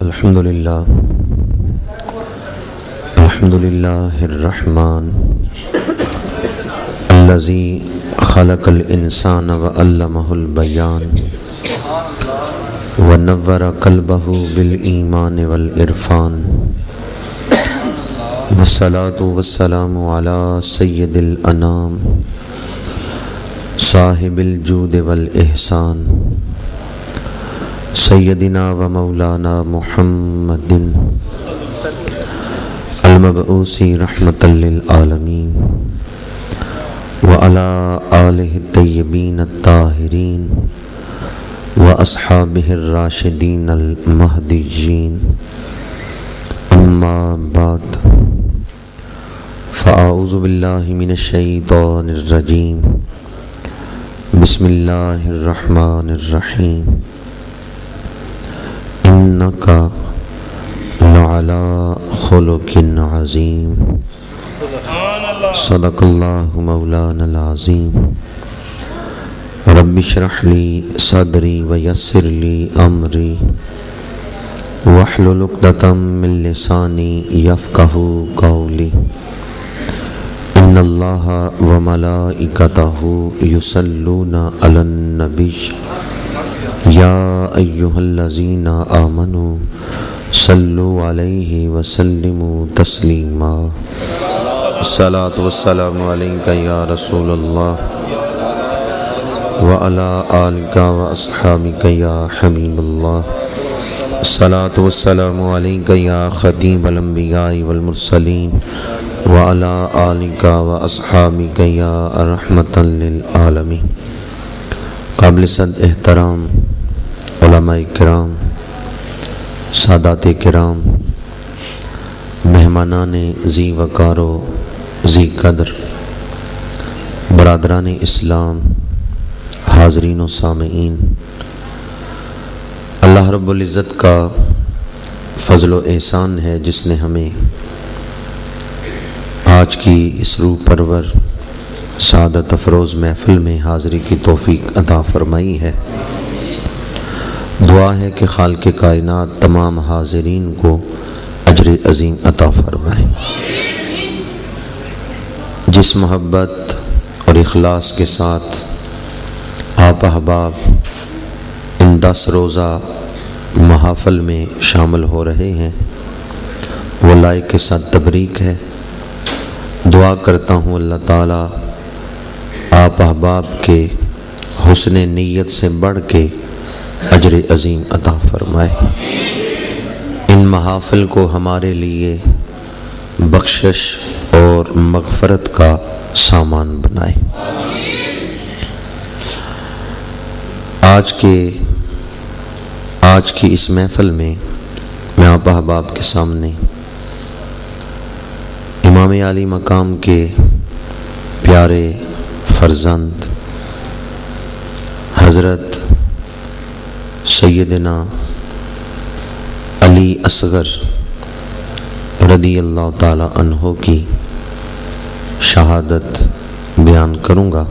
الحمد لله الرحمن الذي خلق الإنسان وعلمه البيان ونور قلبه بالإيمان والإرفان والصلاة والسلام على سيد الأنام صاحب الجود والإحسان سیدنا و مولانا محمد المبعوث رحمۃ للعالمین وعلی آلہ الطیبین الطاہرین واصحابہ الراشدین المہدیین اما بعد فاعوذ باللہ من الشیطان الرجیم بسم اللہ الرحمن الرحیم انکا لعلی خلق عظیم صدق اللہ مولانا العظیم رب اشرح لی صدری ویسر لی امری واحلل عقدۃ من لسانی یفقہوا قولی ان اللہ وملائکتہ یصلون علی النبی یا ایہا الذین آمنوا صلوا علیہ وسلموا تسلیما الصلاۃ والسلام علیک یا رسول اللہ وعلی آلک واصحابک یا حبیب اللہ الصلاۃ والسلام علیک یا خطیب الانبیاء والمرسلین وعلی آلک واصحابک یا رحمۃ للعالمین۔ قابل صد احترام علماء کرام، سادات کرام، مہمانان ذی وقار و ذی قدر، برادران اسلام، حاضرین و سامعین، اللہ رب العزت کا فضل و احسان ہے جس نے ہمیں آج کی اس روح پرور سعادت افروز محفل میں حاضری کی توفیق عطا فرمائی ہے۔ دعا ہے کہ خالق کائنات تمام حاضرین کو اجر عظیم عطا فرمائے۔ جس محبت اور اخلاص کے ساتھ آپ احباب ان 10 روزہ محافل میں شامل ہو رہے ہیں وہ لائق کے ساتھ تبریک ہے۔ دعا کرتا ہوں اللہ تعالیٰ آپ احباب کے حسن نیت سے بڑھ کے اجر عظیم عطا فرمائے، ان محافل کو ہمارے لیے بخشش اور مغفرت کا سامان بنائے۔ آج کی اس محفل میں میں آپ احباب کے سامنے امام عالی مقام کے پیارے فرزند حضرت سیدنا علی اصغر رضی اللہ تعالی عنہ کی شہادت بیان کروں گا،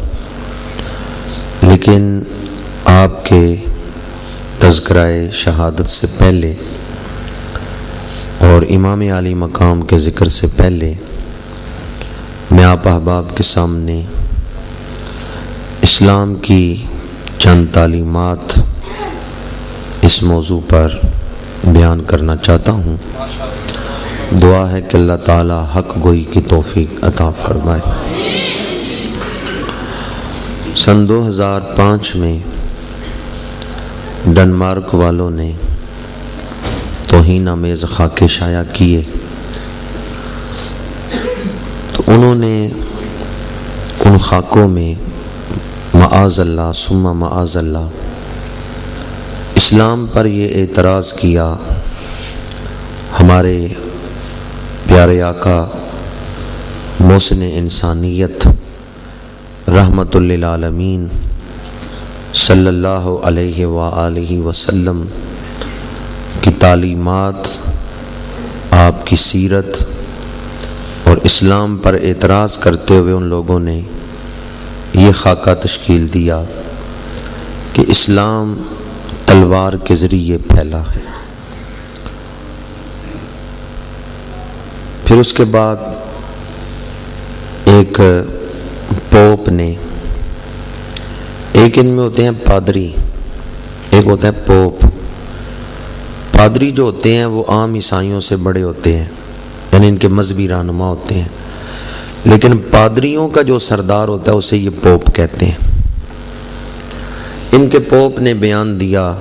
لیکن آپ کے تذکرہ شہادت سے پہلے اور امام عالی مقام کے ذکر سے پہلے میں آپ احباب کے سامنے اسلام کی چند تعلیمات اس موضوع پر بیان کرنا چاہتا ہوں۔ دعا ہے کہ اللہ تعالی حق گوئی کی توفیق عطا فرمائے۔ سن 2005 میں ڈنمارک والوں نے توہین آمیز خاکے شائع کیے تو انہوں نے ان خاکوں میں معاذ اللہ ثم معاذ اللہ اسلام پر یہ اعتراض کیا، ہمارے پیارے آقا محسن انسانیت رحمۃ للعالمین صلی اللہ علیہ وآلہ وسلم کی تعلیمات، آپ کی سیرت اور اسلام پر اعتراض کرتے ہوئے ان لوگوں نے یہ خاکہ تشکیل دیا کہ اسلام تلوار کے ذریعے پھیلا ہے پھر اس کے بعد ایک پوپ نے، ایک ان میں ہوتے ہیں پادری، ایک ہوتا ہے پوپ۔ پادری جو ہوتے ہیں وہ عام عیسائیوں سے بڑے ہوتے ہیں، یعنی ان کے مذہبی رہنما ہوتے ہیں، لیکن پادریوں کا جو سردار ہوتا ہے اسے یہ پوپ کہتے ہیں۔ ان کے پوپ نے بیان دیا،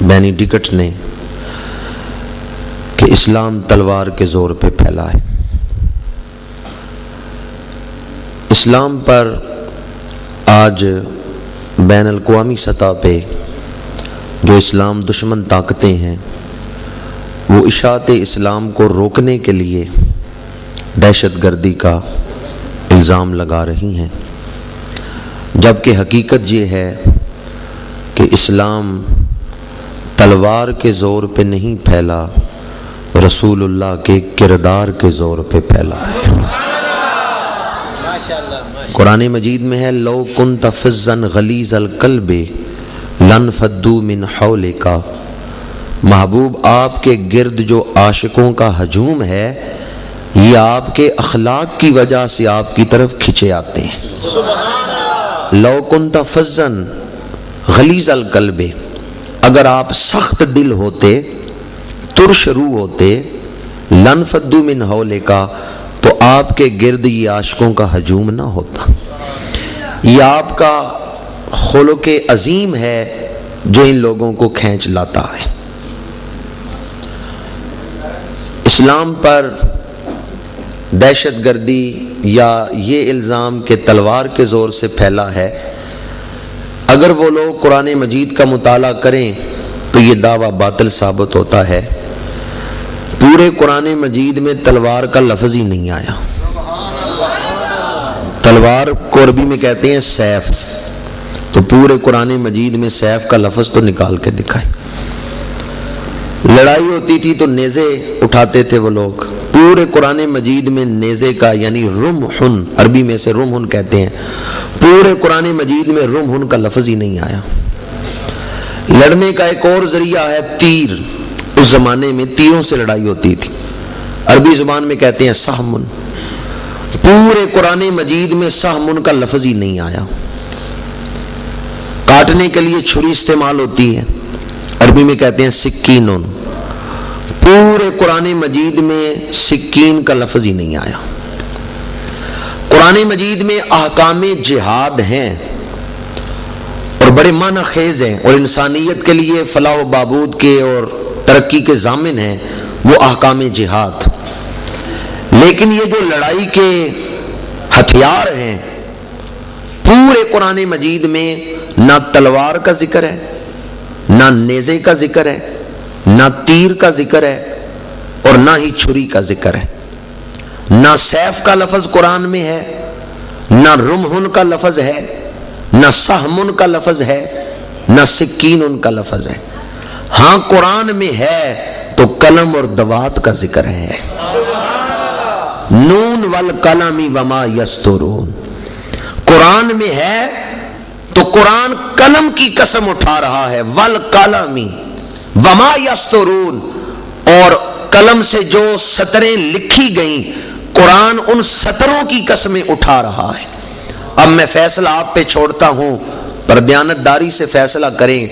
بینیڈکٹ نے، کہ اسلام تلوار کے زور پہ پھیلا ہے۔ اسلام پر آج بین الاقوامی سطح پہ جو اسلام دشمن طاقتیں ہیں وہ اشاعت اسلام کو روکنے کے لیے دہشت گردی کا الزام لگا رہی ہیں، جبکہ حقیقت یہ ہے کہ اسلام تلوار کے زور پہ نہیں پھیلا، رسول اللہ کے کردار کے زور پہ پھیلا ہے۔ قرآن مجید میں ہے لو کنت فظا غلیظ القلب لانفضوا من حولک، محبوب آپ کے گرد جو عاشقوں کا ہجوم ہے یہ آپ کے اخلاق کی وجہ سے آپ کی طرف کھنچے آتے ہیں۔ لو کنت فظا غلیظ القلب، اگر آپ سخت دل ہوتے، ترش روح ہوتے، لانفضوا من حولک، تو آپ کے گرد یہ عاشقوں کا ہجوم نہ ہوتا۔ یہ آپ کا خلق عظیم ہے جو ان لوگوں کو کھینچ لاتا ہے۔ اسلام پر دہشت گردی یا یہ الزام کہ تلوار کے زور سے پھیلا ہے، اگر وہ لوگ قرآن مجید کا مطالعہ کریں تو یہ دعویٰ باطل ثابت ہوتا ہے۔ پورے قرآن مجید میں تلوار کا لفظ ہی نہیں آیا۔ تلوار کو عربی میں کہتے ہیں سیف، تو پورے قرآن مجید میں سیف کا لفظ تو نکال کے دکھائے۔ لڑائی ہوتی تھی تو نیزے اٹھاتے تھے وہ لوگ، پورے قرآن مجید میں نیزے کا یعنی رمحن، عربی میں سے رمحن کہتے ہیں، پورے قرآن مجید میں رمحن کا لفظ ہی نہیں آیا۔ لڑنے کا ایک اور ذریعہ ہے تیر، اس زمانے میں تیروں سے لڑائی ہوتی تھی، عربی زبان میں کہتے ہیں سہمن، پورے قرآن مجید میں سہمن کا لفظ ہی نہیں آیا۔ کاٹنے کے لیے چھری استعمال ہوتی ہے، عربی میں کہتے ہیں سکینن، پورے قرآن مجید میں سکین کا لفظ ہی نہیں آیا۔ قرآن مجید میں احکام جہاد ہیں اور بڑے معنی خیز ہیں، اور انسانیت کے لیے فلاح و بہبود کے اور ترقی کے ضامن ہیں وہ احکام جہاد، لیکن یہ جو لڑائی کے ہتھیار ہیں پورے قرآن مجید میں نہ تلوار کا ذکر ہے، نہ نیزے کا ذکر ہے، نہ تیر کا ذکر ہے، اور نہ ہی چھری کا ذکر ہے۔ نہ سیف کا لفظ قرآن میں ہے، نہ رمحن کا لفظ ہے، نہ سہمن کا لفظ ہے، نہ سکین کا لفظ ہے۔ ہاں قرآن میں ہے تو قلم اور دوات کا ذکر ہے، نون والقلم وما یسطرون، قرآن میں ہے تو قرآن قلم کی قسم اٹھا رہا ہے، والقلم وما یسطرون، اور قلم سے جو سطریں لکھی گئیں قرآن ان سطروں کی قسمیں اٹھا رہا ہے۔ اب میں فیصلہ آپ پہ چھوڑتا ہوں، پر دیانتداری سے فیصلہ کریں،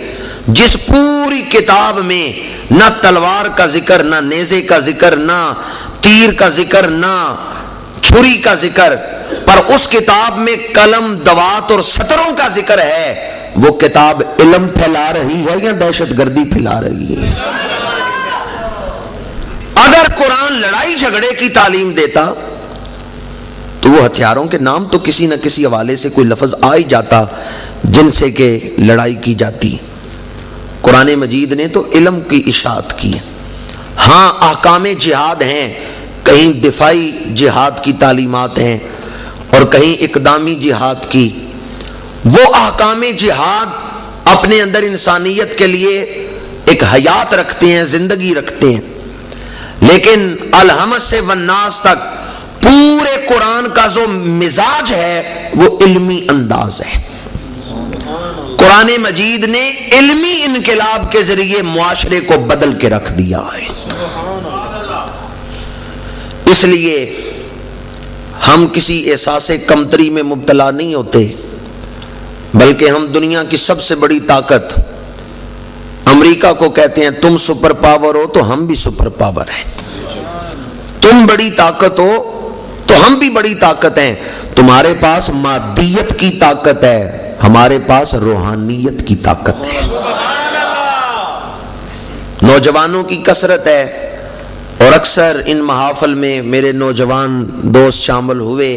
جس پوری کتاب میں نہ تلوار کا ذکر، نہ نیزے کا ذکر، نہ تیر کا ذکر، نہ چھری کا ذکر، پر اس کتاب میں قلم، دوات اور سطروں کا ذکر ہے، وہ کتاب علم پھیلا رہی ہے یا دہشت گردی پھیلا رہی ہے؟ اگر قرآن لڑائی جھگڑے کی تعلیم دیتا تو وہ ہتھیاروں کے نام تو کسی نہ کسی حوالے سے کوئی لفظ آ ہی جاتا جن سے کہ لڑائی کی جاتی۔ قرآن مجید نے تو علم کی اشاعت کی ہے۔ ہاں احکام جہاد ہیں، کہیں دفاعی جہاد کی تعلیمات ہیں اور کہیں اقدامی جہاد کی۔ وہ احکام جہاد اپنے اندر انسانیت کے لیے ایک حیات رکھتے ہیں، زندگی رکھتے ہیں، لیکن الحمد سے والناس تک پورے قرآن کا جو مزاج ہے وہ علمی انداز ہے۔ قرآن مجید نے علمی انقلاب کے ذریعے معاشرے کو بدل کے رکھ دیا ہے۔ اس لیے ہم کسی احساس کمتری میں مبتلا نہیں ہوتے، بلکہ ہم دنیا کی سب سے بڑی طاقت امریکہ کو کہتے ہیں تم سپر پاور ہو تو ہم بھی سپر پاور ہیں، تم بڑی طاقت ہو تو ہم بھی بڑی طاقت ہیں، تمہارے پاس مادیت کی طاقت ہے، ہمارے پاس روحانیت کی طاقت ہے۔ نوجوانوں کی کثرت ہے، اور اکثر ان محافل میں میرے نوجوان دوست شامل ہوئے،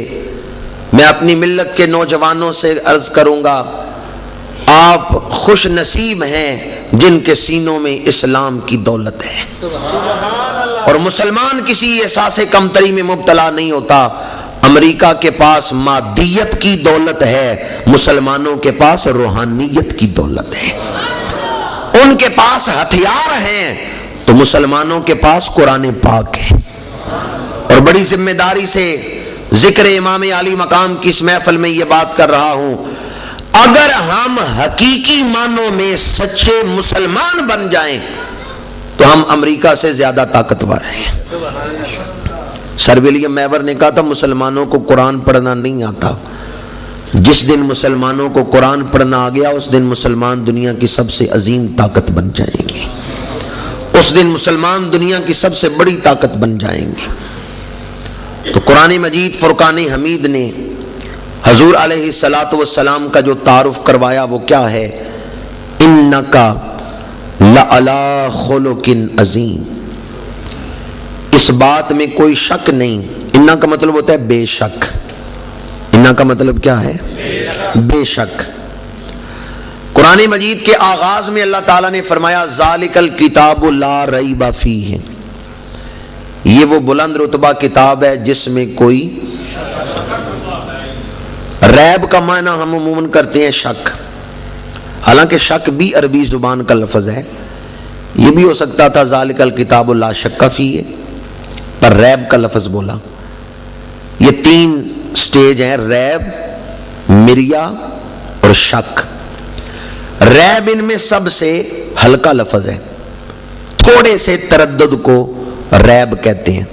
میں اپنی ملت کے نوجوانوں سے عرض کروں گا آپ خوش نصیب ہیں جن کے سینوں میں اسلام کی دولت ہے، اور مسلمان کسی احساس کمتری میں مبتلا نہیں ہوتا۔ امریکہ کے پاس مادیت کی دولت ہے، مسلمانوں کے پاس روحانیت کی دولت ہے۔ ان کے پاس ہتھیار ہیں تو مسلمانوں کے پاس قرآن پاک ہے۔ اور بڑی ذمہ داری سے ذکر امام علی مقام کی اس محفل میں یہ بات کر رہا ہوں، اگر ہم حقیقی معنوں میں سچے مسلمان بن جائیں تو ہم امریکہ سے زیادہ طاقتور ہیں۔ سر ولیم میور نے کہا تھا مسلمانوں کو قرآن پڑھنا نہیں آتا، جس دن مسلمانوں کو قرآن پڑھنا آ گیا اس دن مسلمان دنیا کی سب سے عظیم طاقت بن جائیں گے، اس دن مسلمان دنیا کی سب سے بڑی طاقت بن جائیں گے۔ تو قرآن مجید فرقان حمید نے حضور علیہ الصلاۃ والسلام کا جو تعارف کروایا وہ کیا ہے؟ انکا لعلی خلق عظیم، اس بات میں کوئی شک نہیں۔ انا کا مطلب ہوتا ہے بے شک، انا کا مطلب کیا ہے؟ بے شک۔ قرآن مجید کے آغاز میں اللہ تعالیٰ نے فرمایا ذالک الکتاب لا ریب فیہ، یہ وہ بلند رتبہ کتاب ہے جس میں کوئی ریب کا معنی ہم عموماً کرتے ہیں شک، حالانکہ شک بھی عربی زبان کا لفظ ہے، یہ بھی ہو سکتا تھا ذالک الکتاب لا شک فیہ، پر ریب کا لفظ بولا۔ یہ تین سٹیج ہیں، ریب، مریا اور شک۔ ریب ان میں سب سے ہلکا لفظ ہے، تھوڑے سے تردد کو ریب کہتے ہیں،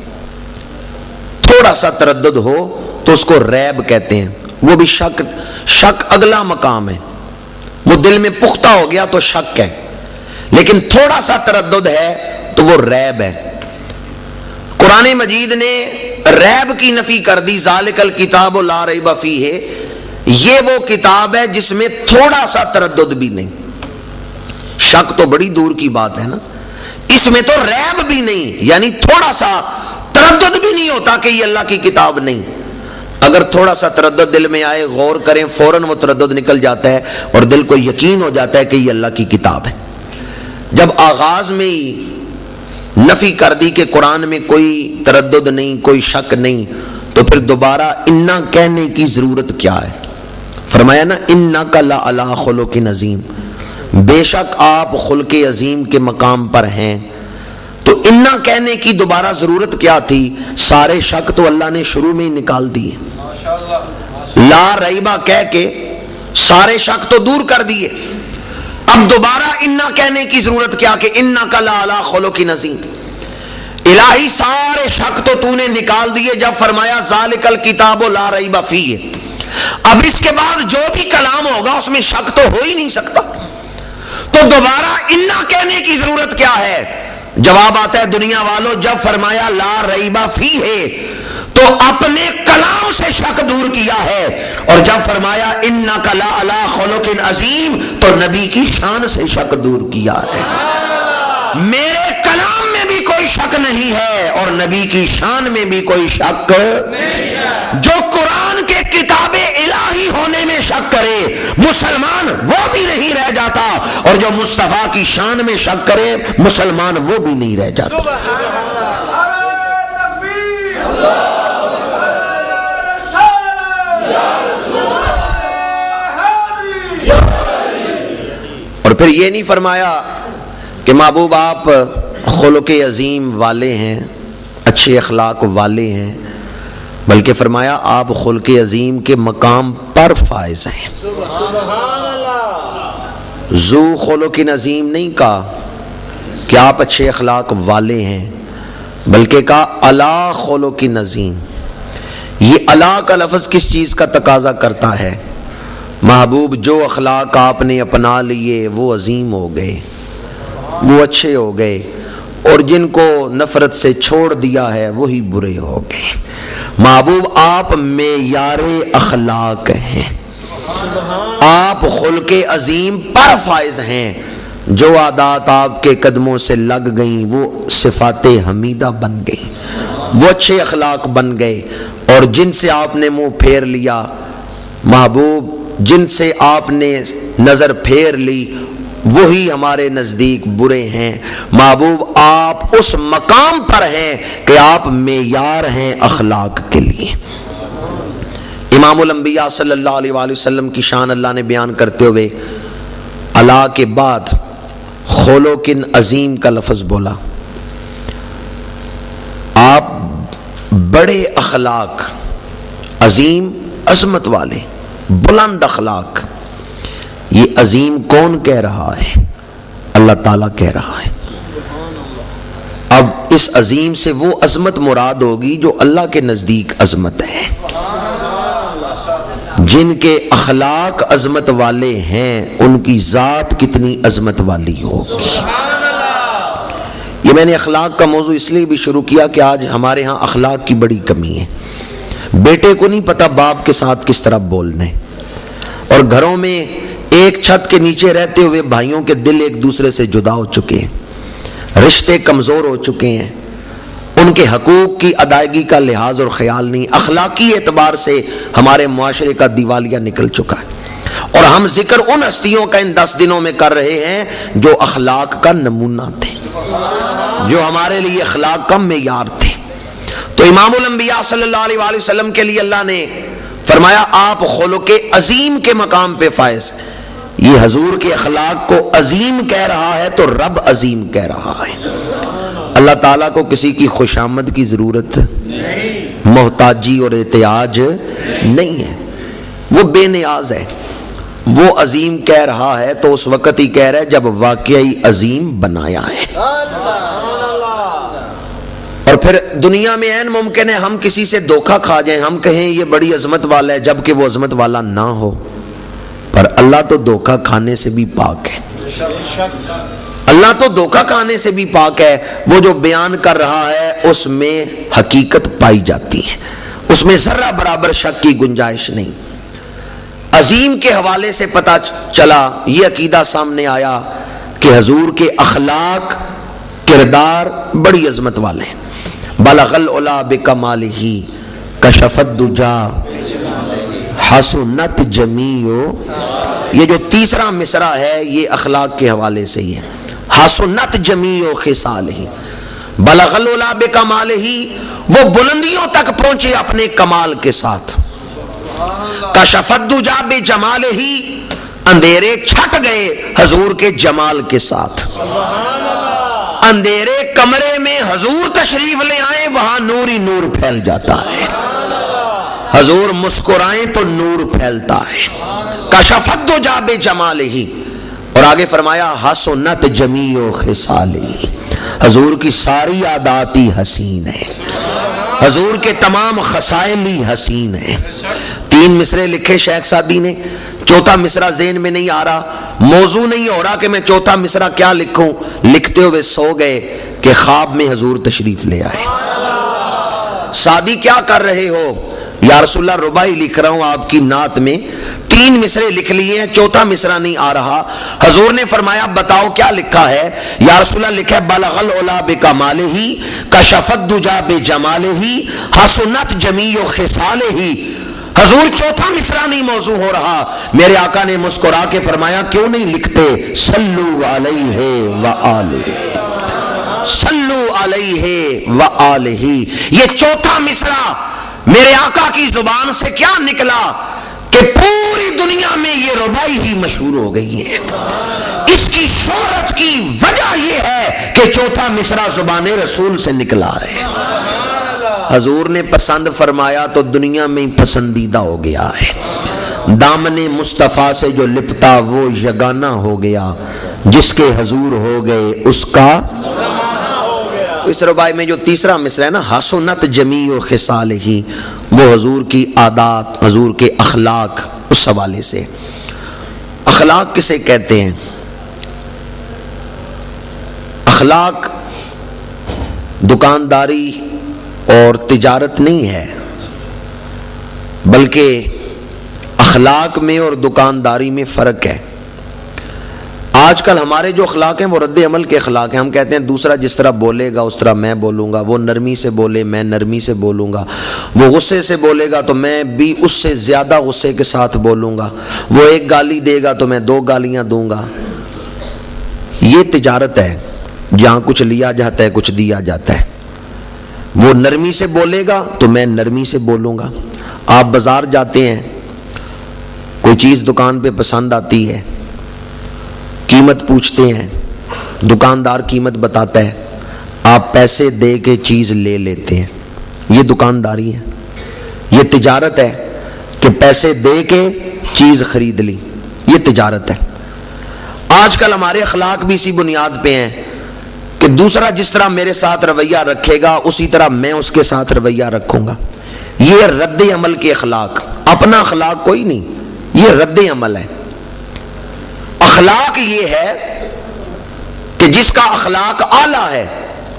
تھوڑا سا تردد ہو تو اس کو ریب کہتے ہیں۔ وہ بھی شک اگلا مقام ہے، وہ دل میں پختہ ہو گیا تو شک ہے، لیکن تھوڑا سا تردد ہے تو وہ ریب ہے۔ قرآن مجید نے ریب کی نفی کر دی، ذالک الکتاب لا ریب فیہ، یہ وہ کتاب ہے جس میں تھوڑا سا تردد بھی نہیں۔ شک تو بڑی دور کی بات ہے نا، اس میں تو ریب بھی نہیں، یعنی تھوڑا سا تردد بھی نہیں ہوتا کہ یہ اللہ کی کتاب نہیں۔ اگر تھوڑا سا تردد دل میں آئے، غور کریں، فوراً وہ تردد نکل جاتا ہے اور دل کو یقین ہو جاتا ہے کہ یہ اللہ کی کتاب ہے۔ جب آغاز میں ہی نفی کر دی کہ قرآن میں کوئی تردد نہیں، کوئی شک نہیں، تو پھر دوبارہ انا کہنے کی ضرورت کیا ہے؟ فرمایا نا انک لعلی خلق عظیم، بے شک آپ خلق عظیم کے مقام پر ہیں، تو انا کہنے کی دوبارہ ضرورت کیا تھی؟ سارے شک تو اللہ نے شروع میں ہی نکال دیے، لا ریبہ کہہ کے سارے شک تو دور کر دیے، اب دوبارہ انا کہنے کی ضرورت کیا کہ انک لعلی خلق عظیم؟ الہی سارے شک تو نے نکال دیے جب فرمایا ذالک الکتاب لا ریب فیہ، اب اس کے بعد جو بھی کلام ہوگا اس میں شک تو ہو ہی نہیں سکتا، تو دوبارہ انا کہنے کی ضرورت کیا ہے؟ جواب آتا ہے دنیا والوں، جب فرمایا لا ریب فیہ تو اپنے کلام سے شک دور کیا ہے، اور جب فرمایا انک لعلی خلق عظیم تو نبی کی شان سے شک دور کیا ہے۔ میرے کلام میں بھی کوئی شک نہیں ہے اور نبی کی شان میں بھی کوئی شک نہیں ہے۔ جو قرآن کے کتاب الہی ہونے میں شک کرے مسلمان وہ بھی نہیں رہ جاتا، اور جو مصطفیٰ کی شان میں شک کرے مسلمان وہ بھی نہیں رہ جاتا۔ اور پھر یہ نہیں فرمایا کہ محبوب آپ خلق عظیم والے ہیں، اچھے اخلاق والے ہیں، بلکہ فرمایا آپ خلق عظیم کے مقام پر فائز ہیں۔ ذو خلق عظیم نہیں کہا کہ آپ اچھے اخلاق والے ہیں، بلکہ کہا الا خلق عظیم۔ یہ الا کا لفظ کس چیز کا تقاضا کرتا ہے؟ محبوب جو اخلاق آپ نے اپنا لیے وہ عظیم ہو گئے، وہ اچھے ہو گئے، اور جن کو نفرت سے چھوڑ دیا ہے وہی برے ہو گئے۔ محبوب آپ معیار اخلاق ہیں، آپ خلق عظیم پر فائز ہیں۔ جو عادات آپ کے قدموں سے لگ گئیں وہ صفات حمیدہ بن گئیں، وہ اچھے اخلاق بن گئے، اور جن سے آپ نے منہ پھیر لیا محبوب، جن سے آپ نے نظر پھیر لی وہی ہمارے نزدیک برے ہیں۔ محبوب آپ اس مقام پر ہیں کہ آپ معیار ہیں اخلاق کے لیے۔ امام الانبیاء صلی اللہ علیہ وآلہ وسلم کی شان اللہ نے بیان کرتے ہوئے الا کے بعد خلق عظیم کا لفظ بولا۔ آپ بڑے اخلاق، عظیم عظمت والے، بلند اخلاق۔ یہ عظیم کون کہہ رہا ہے؟ اللہ تعالیٰ کہہ رہا ہے۔ اب اس عظیم سے وہ عظمت مراد ہوگی جو اللہ کے نزدیک عظمت ہے۔ جن کے اخلاق عظمت والے ہیں ان کی ذات کتنی عظمت والی ہوگی۔ یہ میں نے اخلاق کا موضوع اس لیے بھی شروع کیا کہ آج ہمارے ہاں اخلاق کی بڑی کمی ہے۔ بیٹے کو نہیں پتا باپ کے ساتھ کس طرح بولنا ہے، اور گھروں میں ایک چھت کے نیچے رہتے ہوئے بھائیوں کے دل ایک دوسرے سے جدا ہو چکے ہیں، رشتے کمزور ہو چکے ہیں، ان کے حقوق کی ادائیگی کا لحاظ اور خیال نہیں، اخلاقی اعتبار سے ہمارے معاشرے کا دیوالیہ نکل چکا ہے۔ اور ہم ذکر ان ہستیوں کا ان 10 دنوں میں کر رہے ہیں جو اخلاق کا نمونہ تھے، جو ہمارے لیے اخلاق کا معیار تھے۔ تو امام الانبیاء صلی اللہ علیہ وآلہ وسلم کے لیے اللہ نے فرمایا آپ خلق عظیم کے مقام پہ فائز۔ یہ حضور کے اخلاق کو عظیم کہہ رہا ہے تو رب عظیم کہہ رہا ہے۔ اللہ تعالیٰ کو کسی کی خوشامد کی ضرورت نہیں، محتاجی اور احتیاج نہیں ہے، وہ بے نیاز ہے۔ وہ عظیم کہہ رہا ہے تو اس وقت ہی کہہ رہا ہے جب واقعی عظیم بنایا ہے۔ اور پھر دنیا میں عین ممکن ہے ہم کسی سے دھوکہ کھا جائیں، ہم کہیں یہ بڑی عظمت والا ہے جبکہ وہ عظمت والا نہ ہو، پر اللہ تو دھوکہ کھانے سے بھی پاک ہے۔ اللہ تو دھوکہ کھانے سے بھی پاک ہے۔ وہ جو بیان کر رہا ہے اس میں حقیقت پائی جاتی ہے، اس میں ذرہ برابر شک کی گنجائش نہیں۔ عظیم کے حوالے سے پتہ چلا، یہ عقیدہ سامنے آیا کہ حضور کے اخلاق، کردار بڑی عظمت والے ہیں۔ بلغ العلا بکمالہ کشف الدجا حسنت جمیع، یہ جو تیسرا مصرع ہے یہ اخلاق کے حوالے سے ہی ہے۔ حسنت جمیع خصالہ، بلغ العلا بکمالہ، وہ بلندیوں تک پہنچے اپنے کمال کے ساتھ۔ کشف الدجا بجمالہ، اندھیرے چھٹ گئے حضور کے جمال کے ساتھ۔ اندھیرے کمرے میں حضور تشریف لے آئے، وہاں نور ہی نور پھیل جاتا ہے۔ حضور مسکرائیں تو نور پھیلتا ہے۔ کشف الدجا بجمالہ، اور آگے فرمایا حسنت جمیع خصالہ، حضور کی ساری عادات ہی حسین ہیں، حضور کے تمام خصائل ہی حسین ہیں۔ 3 مصرے لکھے شیخ سعدی نے، چوتھا مصرع ذہن میں نہیں آ رہا، موضوع نہیں ہو رہا کہ میں چوتھا مصرع کیا لکھوں، لکھتے ہوئے سو گئے کہ خواب میں حضور تشریف لے آئے۔ سعدی کیا کر رہے ہو؟ یا رسول اللہ رباعی لکھ رہا ہوں آپ کی نعت میں، 3 مصرے لکھ لیے ہیں، چوتھا مصرع نہیں آ رہا۔ حضور نے فرمایا بتاؤ کیا لکھا ہے؟ یا رسول اللہ لکھا ہے بلغ العلا بکمالہ کشف الدجا بجمالہ حسنت جمیع خصالہ۔ حضور چوتھا مصرع نہیں موضوع ہو رہا، میرے آقا نے مسکرا کے فرمایا کیوں نہیں لکھتے صلو علیہ وآلہ، صلو علیہ وآلہ۔ یہ چوتھا مصرع میرے آقا کی زبان سے کیا نکلا کہ پوری دنیا میں یہ رباعی ہی مشہور ہو گئی ہے۔ اس کی شہرت کی وجہ یہ ہے کہ چوتھا مصرع زبان رسول سے نکلا ہے۔ حضور نے پسند فرمایا تو دنیا میں پسندیدہ ہو گیا ہے۔ دامن مصطفیٰ سے جو لپٹا وہ یگانہ ہو گیا، جس کے حضور ہو گئے اس کا تو اس ربائی میں جو تیسرا مصرع ہے نا، حسنت جمیع خصالہ، وہ حضور کی عادات، حضور کے اخلاق، اس حوالے سے۔ اخلاق کسے کہتے ہیں؟ اخلاق دکانداری اور تجارت نہیں ہے، بلکہ اخلاق میں اور دکانداری میں فرق ہے۔ آج کل ہمارے جو اخلاق ہیں وہ رد عمل کے اخلاق ہیں۔ ہم کہتے ہیں دوسرا جس طرح بولے گا اس طرح میں بولوں گا، وہ نرمی سے بولے میں نرمی سے بولوں گا، وہ غصے سے بولے گا تو میں بھی اس سے زیادہ غصے کے ساتھ بولوں گا، وہ ایک گالی دے گا تو میں 2 گالیاں دوں گا۔ یہ تجارت ہے جہاں کچھ لیا جاتا ہے، کچھ دیا جاتا ہے۔ وہ نرمی سے بولے گا تو میں نرمی سے بولوں گا۔ آپ بازار جاتے ہیں، کوئی چیز دکان پہ پسند آتی ہے، قیمت پوچھتے ہیں، دکاندار قیمت بتاتا ہے، آپ پیسے دے کے چیز لے لیتے ہیں۔ یہ دکانداری ہے، یہ تجارت ہے کہ پیسے دے کے چیز خرید لی، یہ تجارت ہے۔ آج کل ہمارے اخلاق بھی اسی بنیاد پہ ہیں کہ دوسرا جس طرح میرے ساتھ رویہ رکھے گا اسی طرح میں اس کے ساتھ رویہ رکھوں گا۔ یہ رد عمل کے اخلاق، اپنا اخلاق کوئی نہیں، یہ رد عمل ہے۔ اخلاق یہ ہے کہ جس کا اخلاق اعلیٰ ہے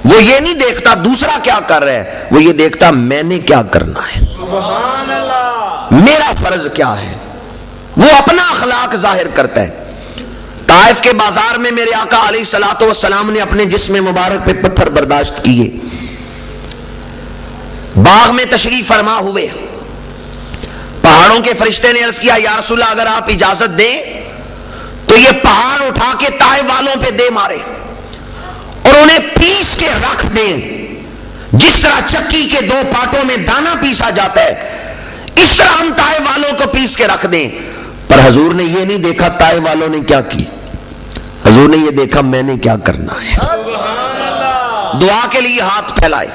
وہ یہ نہیں دیکھتا دوسرا کیا کر رہا ہے، وہ یہ دیکھتا میں نے کیا کرنا ہے، سبحان اللہ، میرا فرض کیا ہے، وہ اپنا اخلاق ظاہر کرتا ہے۔ طائف کے بازار میں میرے آقا علیہ الصلوۃ والسلام نے اپنے جسم مبارک پہ پتھر برداشت کیے، باغ میں تشریف فرما ہوئے، پہاڑوں کے فرشتے نے عرض کیا یا رسول اللہ اگر آپ اجازت دیں تو یہ پہاڑ اٹھا کے طائف والوں پہ دے مارے اور انہیں پیس کے رکھ دیں، جس طرح چکی کے 2 پارٹوں میں دانا پیسا جاتا ہے اس طرح ہم طائف والوں کو پیس کے رکھ دیں۔ پر حضور نے یہ نہیں دیکھا طائف والوں نے کیا کی، حضور نے یہ دیکھا میں نے کیا کرنا ہے۔ دعا کے لیے ہاتھ پھیلائے،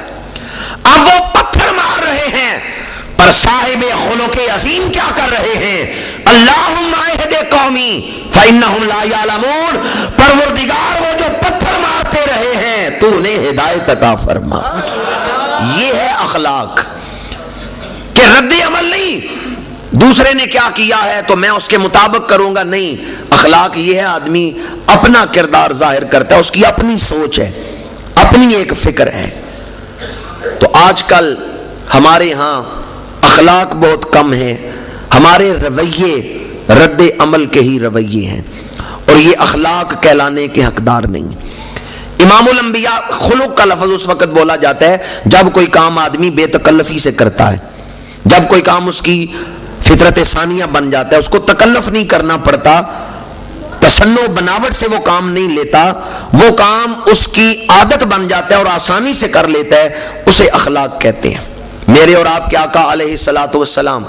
اب وہ پتھر مار رہے ہیں پر صاحب خلق عظیم کیا کر رہے ہیں، اللہم اہد قومی فإنہم لا یعلمون، پروردگار وہ جو پتھر مارتے رہے ہیں تو انہیں ہدایت عطا فرما۔ یہ ہے اخلاق کہ رد عمل نہیں دوسرے نے کیا کیا ہے تو میں اس کے مطابق کروں گا، نہیں، اخلاق یہ ہے آدمی اپنا کردار ظاہر کرتا ہے، اس کی اپنی سوچ ہے، اپنی ایک فکر ہے۔ تو آج کل ہمارے ہاں اخلاق بہت کم ہیں، ہمارے رویے رد عمل کے ہی رویے ہیں اور یہ اخلاق کہلانے کے حقدار نہیں۔ امام الانبیاء، خلق کا لفظ اس وقت بولا جاتا ہے جب کوئی کام آدمی بے تکلفی سے کرتا ہے، جب کوئی کام اس کی فطرت ثانیہ بن جاتا ہے، اس کو تکلف نہیں کرنا پڑتا، تصنع بناوٹ سے وہ کام نہیں لیتا، وہ کام اس کی عادت بن جاتا ہے اور آسانی سے کر لیتا ہے، اسے اخلاق کہتے ہیں۔ میرے اور آپ کے آقا علیہ الصلوۃ والسلام،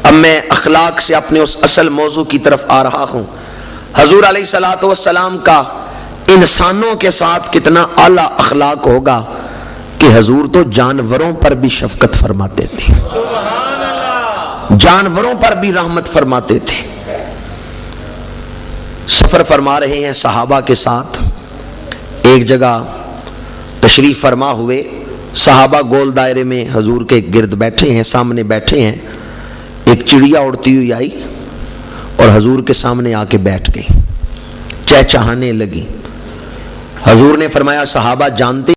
اب میں اخلاق سے اپنے اس اصل موضوع کی طرف آ رہا ہوں۔ حضور علیہ الصلوۃ والسلام کا انسانوں کے ساتھ کتنا اعلیٰ اخلاق ہوگا کہ حضور تو جانوروں پر بھی شفقت فرماتے تھے، جانوروں پر بھی رحمت فرماتے تھے۔ سفر فرما رہے ہیں صحابہ کے ساتھ، ایک جگہ تشریف فرما ہوئے، صحابہ گول دائرے میں حضور کے گرد بیٹھے ہیں، سامنے بیٹھے ہیں، ایک چڑیا اڑتی ہوئی آئی اور حضور کے سامنے آ کے بیٹھ گئی، چہچہانے لگی۔ حضور نے فرمایا صحابہ جانتے